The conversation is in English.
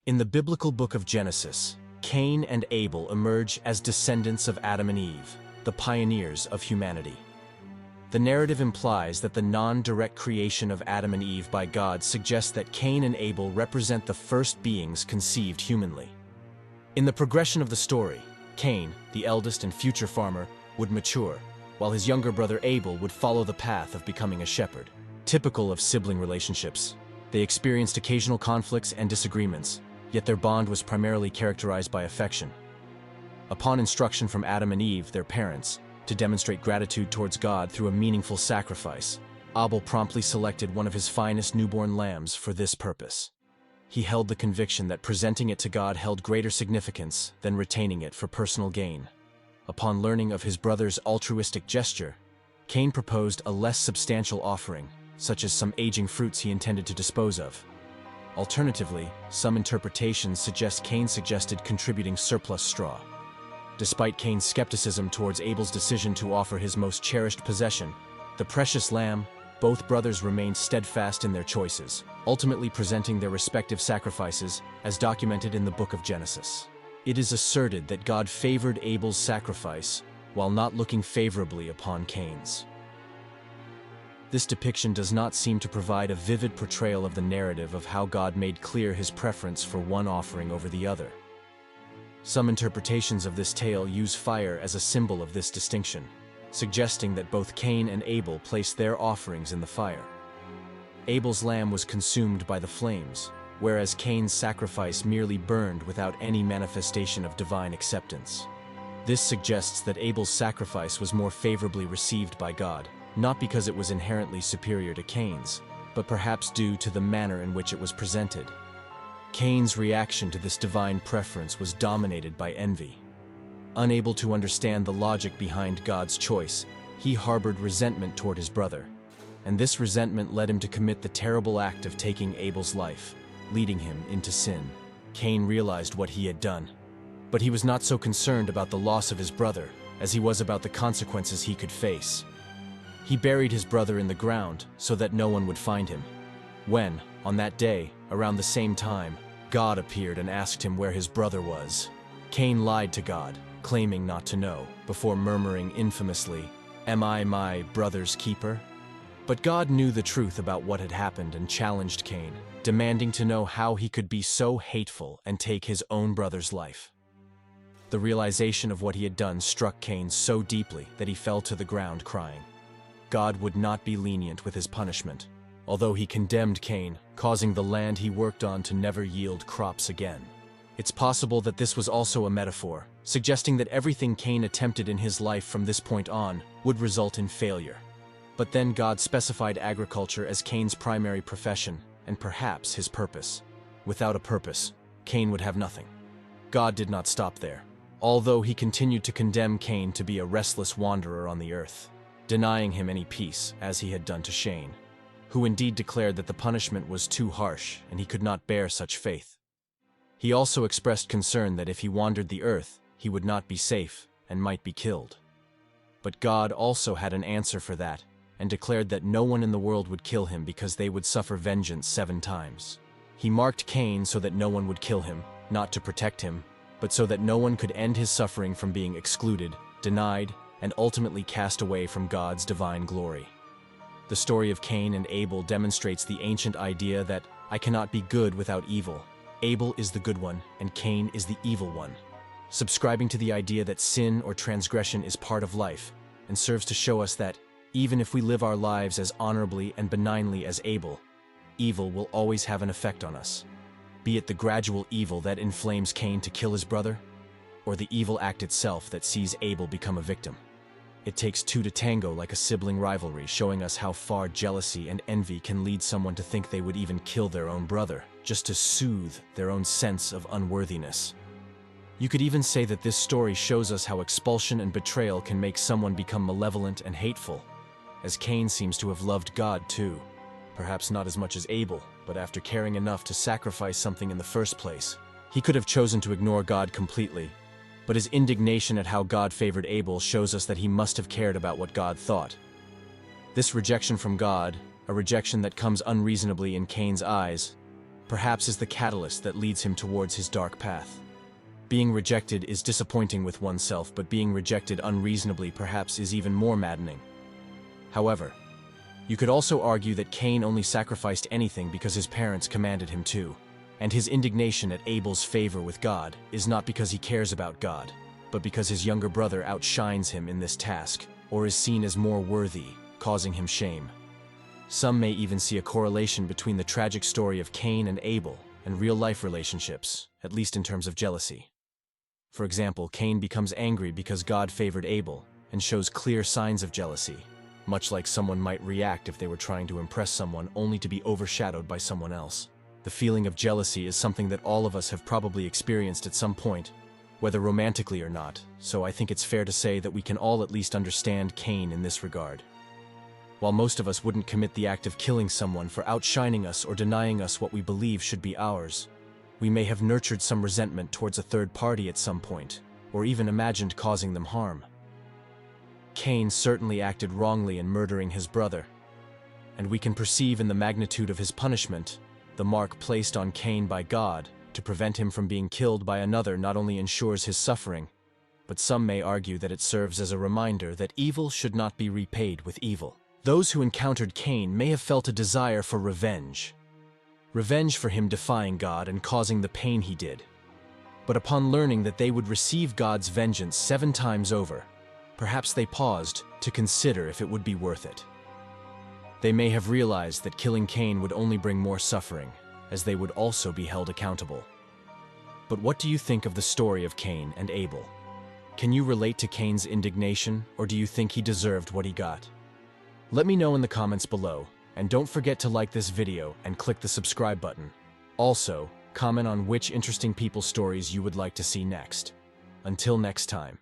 In the biblical book of Genesis, Cain and Abel emerge as descendants of Adam and Eve, the pioneers of humanity. The narrative implies that the non-direct creation of Adam and Eve by God suggests that Cain and Abel represent the first beings conceived humanly. In the progression of the story, Cain, the eldest and future farmer, would mature, while his younger brother Abel would follow the path of becoming a shepherd. Typical of sibling relationships, they experienced occasional conflicts and disagreements, yet their bond was primarily characterized by affection. Upon instruction from Adam and Eve, their parents, to demonstrate gratitude towards God through a meaningful sacrifice, Abel promptly selected one of his finest newborn lambs for this purpose. He held the conviction that presenting it to God held greater significance than retaining it for personal gain. Upon learning of his brother's altruistic gesture, Cain proposed a less substantial offering, such as some aging fruits he intended to dispose of. Alternatively, some interpretations suggest Cain suggested contributing surplus straw. Despite Cain's skepticism towards Abel's decision to offer his most cherished possession, the precious lamb, both brothers remained steadfast in their choices, ultimately presenting their respective sacrifices as documented in the book of Genesis. It is asserted that God favored Abel's sacrifice while not looking favorably upon Cain's. This depiction does not seem to provide a vivid portrayal of the narrative of how God made clear his preference for one offering over the other. Some interpretations of this tale use fire as a symbol of this distinction, suggesting that both Cain and Abel placed their offerings in the fire. Abel's lamb was consumed by the flames, whereas Cain's sacrifice merely burned without any manifestation of divine acceptance. This suggests that Abel's sacrifice was more favorably received by God, not because it was inherently superior to Cain's, but perhaps due to the manner in which it was presented. Cain's reaction to this divine preference was dominated by envy. Unable to understand the logic behind God's choice, he harbored resentment toward his brother, and this resentment led him to commit the terrible act of taking Abel's life, leading him into sin. Cain realized what he had done, but he was not so concerned about the loss of his brother as he was about the consequences he could face. He buried his brother in the ground so that no one would find him. When, on that day, around the same time, God appeared and asked him where his brother was, Cain lied to God, claiming not to know, before murmuring infamously, "Am I my brother's keeper?" But God knew the truth about what had happened and challenged Cain, demanding to know how he could be so hateful and take his own brother's life. The realization of what he had done struck Cain so deeply that he fell to the ground crying. God would not be lenient with his punishment, although he condemned Cain, causing the land he worked on to never yield crops again. It's possible that this was also a metaphor, suggesting that everything Cain attempted in his life from this point on would result in failure. But then God specified agriculture as Cain's primary profession, and perhaps his purpose. Without a purpose, Cain would have nothing. God did not stop there, although he continued to condemn Cain to be a restless wanderer on the earth, denying him any peace, as he had done to Cain, who indeed declared that the punishment was too harsh and he could not bear such faith. He also expressed concern that if he wandered the earth, he would not be safe and might be killed. But God also had an answer for that, and declared that no one in the world would kill him because they would suffer vengeance 7 times. He marked Cain so that no one would kill him, not to protect him, but so that no one could end his suffering from being excluded, denied, and ultimately cast away from God's divine glory. The story of Cain and Abel demonstrates the ancient idea that I cannot be good without evil. Abel is the good one, and Cain is the evil one, subscribing to the idea that sin or transgression is part of life, and serves to show us that, even if we live our lives as honorably and benignly as Abel, evil will always have an effect on us. Be it the gradual evil that inflames Cain to kill his brother, or the evil act itself that sees Abel become a victim. It takes 2 to tango, like a sibling rivalry, showing us how far jealousy and envy can lead someone to think they would even kill their own brother, just to soothe their own sense of unworthiness. You could even say that this story shows us how expulsion and betrayal can make someone become malevolent and hateful, as Cain seems to have loved God too. Perhaps not as much as Abel, but after caring enough to sacrifice something in the first place, he could have chosen to ignore God completely. But his indignation at how God favored Abel shows us that he must have cared about what God thought. This rejection from God, a rejection that comes unreasonably in Cain's eyes, perhaps is the catalyst that leads him towards his dark path. Being rejected is disappointing with oneself, but being rejected unreasonably perhaps is even more maddening. However, you could also argue that Cain only sacrificed anything because his parents commanded him to, and his indignation at Abel's favor with God is not because he cares about God, but because his younger brother outshines him in this task, or is seen as more worthy, causing him shame. Some may even see a correlation between the tragic story of Cain and Abel and real-life relationships, at least in terms of jealousy. For example, Cain becomes angry because God favored Abel and shows clear signs of jealousy, much like someone might react if they were trying to impress someone only to be overshadowed by someone else. The feeling of jealousy is something that all of us have probably experienced at some point, whether romantically or not, so I think it's fair to say that we can all at least understand Cain in this regard. While most of us wouldn't commit the act of killing someone for outshining us or denying us what we believe should be ours, we may have nurtured some resentment towards a third party at some point, or even imagined causing them harm. Cain certainly acted wrongly in murdering his brother, and we can perceive in the magnitude of his punishment the mark placed on Cain by God to prevent him from being killed by another not only ensures his suffering, but some may argue that it serves as a reminder that evil should not be repaid with evil. Those who encountered Cain may have felt a desire for revenge. Revenge for him defying God and causing the pain he did. But upon learning that they would receive God's vengeance 7 times over, perhaps they paused to consider if it would be worth it. They may have realized that killing Cain would only bring more suffering, as they would also be held accountable. But what do you think of the story of Cain and Abel? Can you relate to Cain's indignation, or do you think he deserved what he got? Let me know in the comments below, and don't forget to like this video and click the subscribe button. Also, comment on which interesting people stories you would like to see next. Until next time.